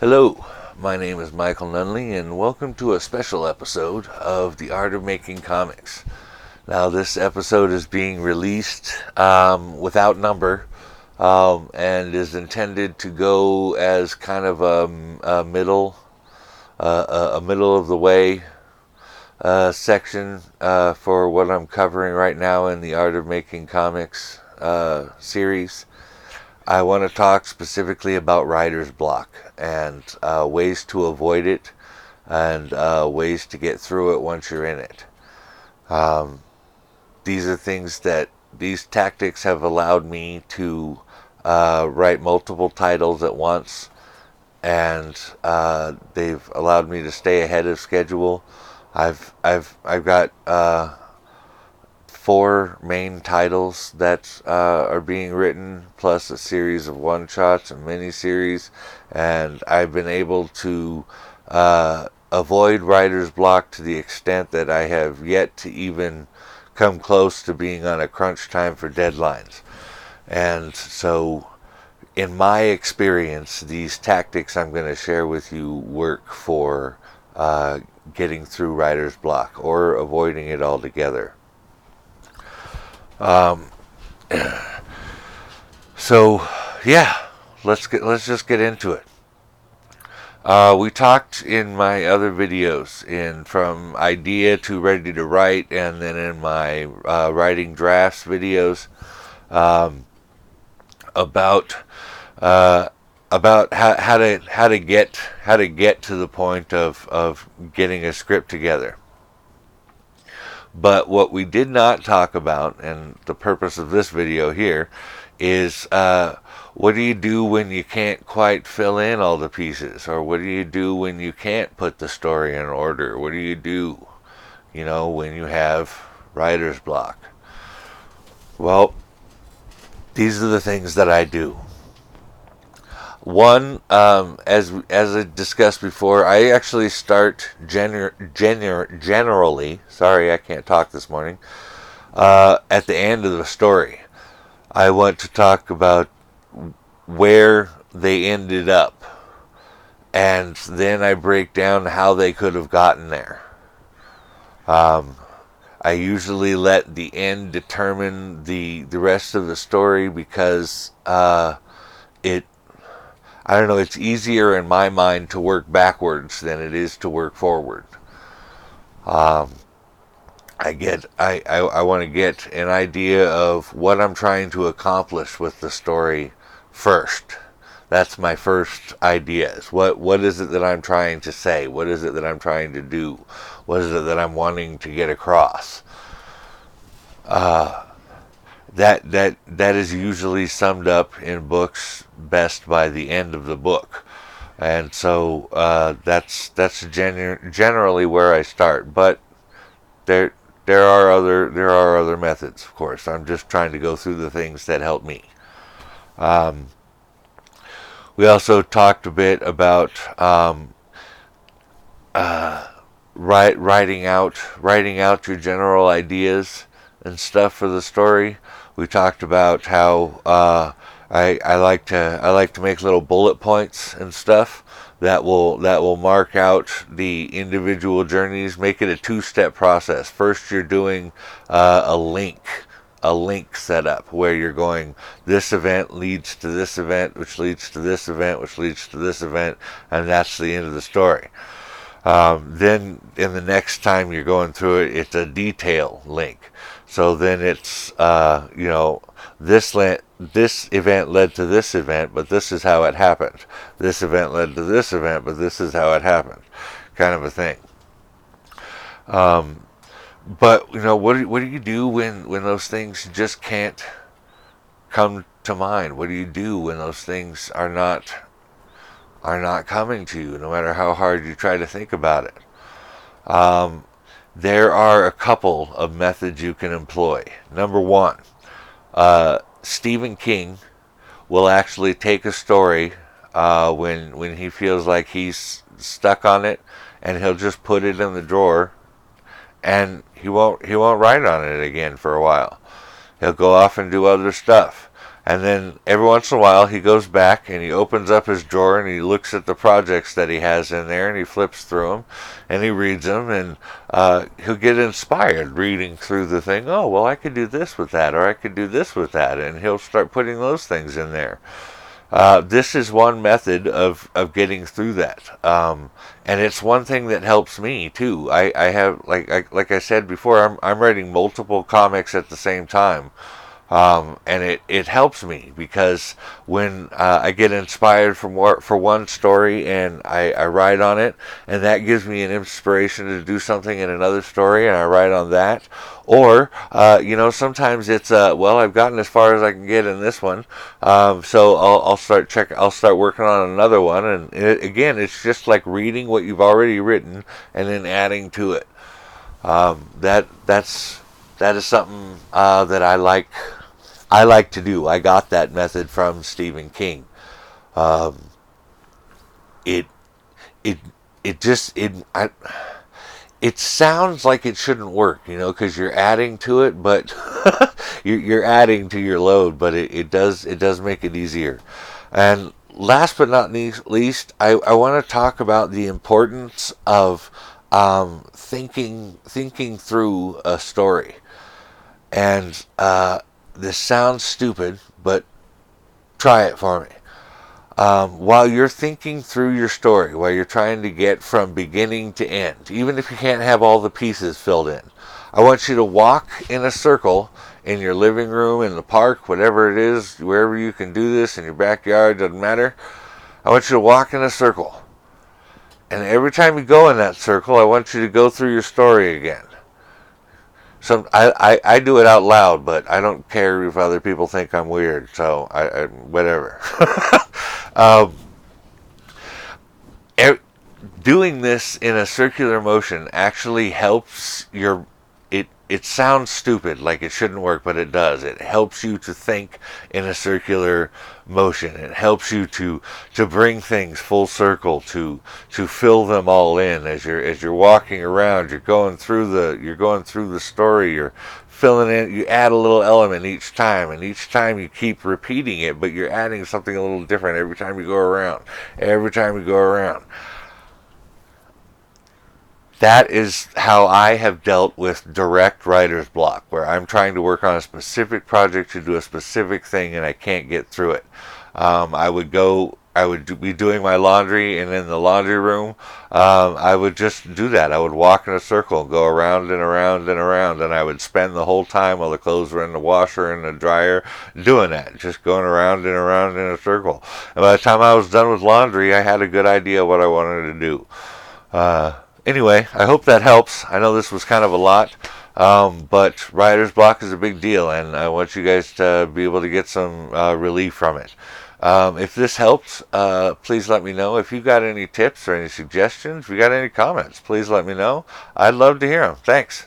Hello, my name is Michael Nunneley, and welcome to a special episode of The Art of Making Comics. Now, this episode is being released without number, and is intended to go as kind of a middle of the way section for what I'm covering right now in the Art of Making Comics series. I want to talk specifically about writer's block and ways to avoid it and ways to get through it once you're in it. These tactics have allowed me to write multiple titles at once, and they've allowed me to stay ahead of schedule. I've got 4 main titles that are being written, plus a series of one-shots and miniseries, and I've been able to avoid writer's block to the extent that I have yet to even come close to being on a crunch time for deadlines. And so, in my experience, these tactics I'm going to share with you work for getting through writer's block or avoiding it altogether. So yeah, let's just get into it. We talked in my other videos, from idea to ready to write, and then in my writing drafts videos, about how to get to the point of getting a script together. But what we did not talk about, and the purpose of this video here, is what do you do when you can't quite fill in all the pieces? Or what do you do when you can't put the story in order? What do you do, when you have writer's block? Well, these are the things that I do. One, as I discussed before, I actually start generally. Sorry, I can't talk this morning. At the end of the story, I want to talk about where they ended up, and then I break down how they could have gotten there. I usually let the end determine the rest of the story because I don't know, it's easier in my mind to work backwards than it is to work forward. I want to get an idea of what I'm trying to accomplish with the story first. That's my first ideas. What is it that I'm trying to say? What is it that I'm trying to do? What is it that I'm wanting to get across? That is usually summed up in books best by the end of the book, and so that's generally where I start. But there are other methods, of course. I'm just trying to go through the things that help me. We also talked a bit about writing out your general ideas and stuff for the story. We talked about how I like to make little bullet points and stuff that will mark out the individual journeys. Make it a 2-step process. First, you're doing a link setup where you're going, this event leads to this event, which leads to this event, which leads to this event, and that's the end of the story. Then in the next time you're going through it, it's a detail link. So then it's, this event led to this event, but this is how it happened. This event led to this event, but this is how it happened, kind of a thing. But what do you do when those things just can't come to mind? What do you do when those things are not coming to you, no matter how hard you try to think about it? There are a couple of methods you can employ. Number one, Stephen King will actually take a story when he feels like he's stuck on it, and he'll just put it in the drawer, and he won't write on it again for a while. He'll go off and do other stuff, And then every once in a while he goes back and he opens up his drawer and he looks at the projects that he has in there and he flips through them and he reads them, and he'll get inspired reading through the thing. Oh, well, I could do this with that, or I could do this with that, and he'll start putting those things in there. This is one method of getting through that. And it's one thing that helps me too. I have, like I said before, I'm writing multiple comics at the same time. And it helps me because when I get inspired for one story and I write on it, and that gives me an inspiration to do something in another story, and I write on that. Or sometimes it's well, I've gotten as far as I can get in this one, so I'll start working on another one, and again, it's just like reading what you've already written and then adding to it. That is something that I like. I like to do. I got that method from Stephen King. It it it sounds like it shouldn't work, because you're adding to it, but you're adding to your load. But it does make it easier. And last but not least, I want to talk about the importance of thinking through a story. And this sounds stupid, but try it for me. While you're thinking through your story, while you're trying to get from beginning to end, even if you can't have all the pieces filled in, I want you to walk in a circle in your living room, in the park, whatever it is, wherever you can do this, in your backyard, doesn't matter. I want you to walk in a circle. And every time you go in that circle, I want you to go through your story again. I do it out loud, but I don't care if other people think I'm weird, so I whatever. um, Doing this in a circular motion actually helps your. It sounds stupid, like it shouldn't work, but it does. It helps you to think in a circular motion. It helps you to bring things full circle, to fill them all in as you're walking around. You're going through the story. You're filling in. You add a little element each time, and each time you keep repeating it, but you're adding something a little different every time you go around. Every time you go around. That is how I have dealt with direct writer's block, where I'm trying to work on a specific project to do a specific thing and I can't get through it. I would be doing my laundry, and in the laundry room, I would just do that. I would walk in a circle, go around and around and around, and I would spend the whole time while the clothes were in the washer and the dryer doing that, just going around and around in a circle. And by the time I was done with laundry, I had a good idea what I wanted to do. Anyway, I hope that helps. I know this was kind of a lot, but writer's block is a big deal, and I want you guys to be able to get some relief from it. If this helps, please let me know. If you got any tips or any suggestions, if you got any comments, please let me know. I'd love to hear them. Thanks.